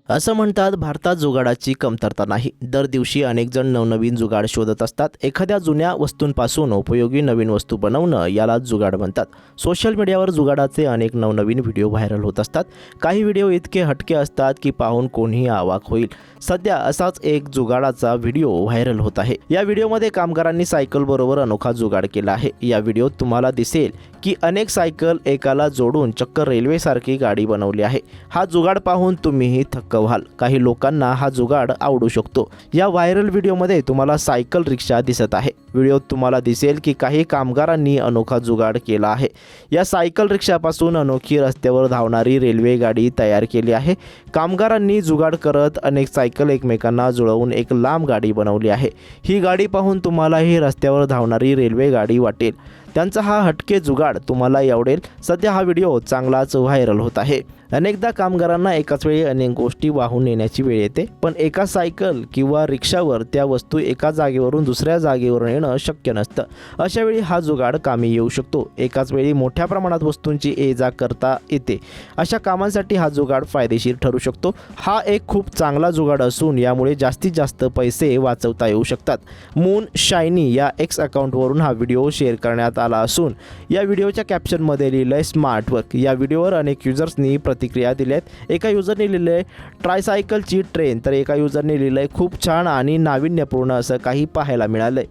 असं म्हणतात, भारतात जुगाडाची कमतरता नाही. दर दिवशी अनेक जण नवनवीन जुगाड शोधत असतात. एखाद्या जुन्या वस्तूंपासून उपयोगी नवीन वस्तू बनवणं याला जुगाड म्हणतात. सोशल मीडियावर जुगाडाचे अनेक नवनवीन व्हिडिओ व्हायरल होत असतात. काही व्हिडिओ इतके हटके असतात की पाहून कोणीही अवाक होईल. सध्या असाच एक जुगाडाचा व्हिडिओ व्हायरल होत आहे. या व्हिडिओमध्ये कामगारांनी सायकल बरोबर अनोखा जुगाड केला आहे. या व्हिडिओत तुम्हाला दिसेल की अनेक सायकल एकाला जोडून चक्क रेल्वेसारखी गाडी बनवली आहे. हा जुगाड पाहून तुम्हीही थक्क व्हाल. काही लोकांना हा जुगाड आवडू शकतो. या व्हायरल व्हिडिओमध्ये तुम्हाला सायकल रिक्षा दिसत आहे. व्हिडिओत तुम्हाला दिसेल की काही कामगारांनी अनोखा जुगाड केला आहे. या सायकल रिक्षापासून अनोखी रस्त्यावर धावणारी रेल्वे गाडी तयार केली आहे. कामगारांनी जुगाड करत अनेक सायकल एकमेकांना जुळवून एक लांब गाडी बनवली आहे. ही गाडी पाहून तुम्हालाही रस्त्यावर धावणारी रेल्वे गाडी वाटेल. त्यांचा हा हटके जुगाड तुम्हाला आवडेल. सध्या हा व्हिडिओ चांगलाच व्हायरल होत आहे. अनेकदा कामगारांना एकाच वेळी अनेक गोष्टी वाहून नेण्याची वेळ येते, पण एका सायकल किंवा रिक्षावर त्या वस्तू एका जागेवरून दुसऱ्या जागेवर नेणं शक्य नसतं. अशा वेळी हा जुगाड कामी येऊ शकतो. एकाच वेळी मोठ्या प्रमाणात वस्तूंची ये जा करता येते. अशा कामांसाठी हा जुगाड फायदेशीर ठरू शकतो. हा एक खूप चांगला जुगाड असून यामुळे जास्तीत जास्त पैसे वाचवता येऊ शकतात. मून शायनी या एक्स अकाउंटवरून हा व्हिडिओ शेअर करण्यात आला असून या व्हिडिओच्या कॅप्शनमध्ये लिहिलंय स्मार्ट वर्क. या व्हिडिओवर अनेक युजर्सनी प्रतिक्रिया दिल्यात. एका युजरने लिहिलंय ट्रायसायकलची ट्रेन, तर एका युजरने लिहिलंय खूप छान आणि नाविन्यपूर्ण असं काही पाहायला मिळालंय.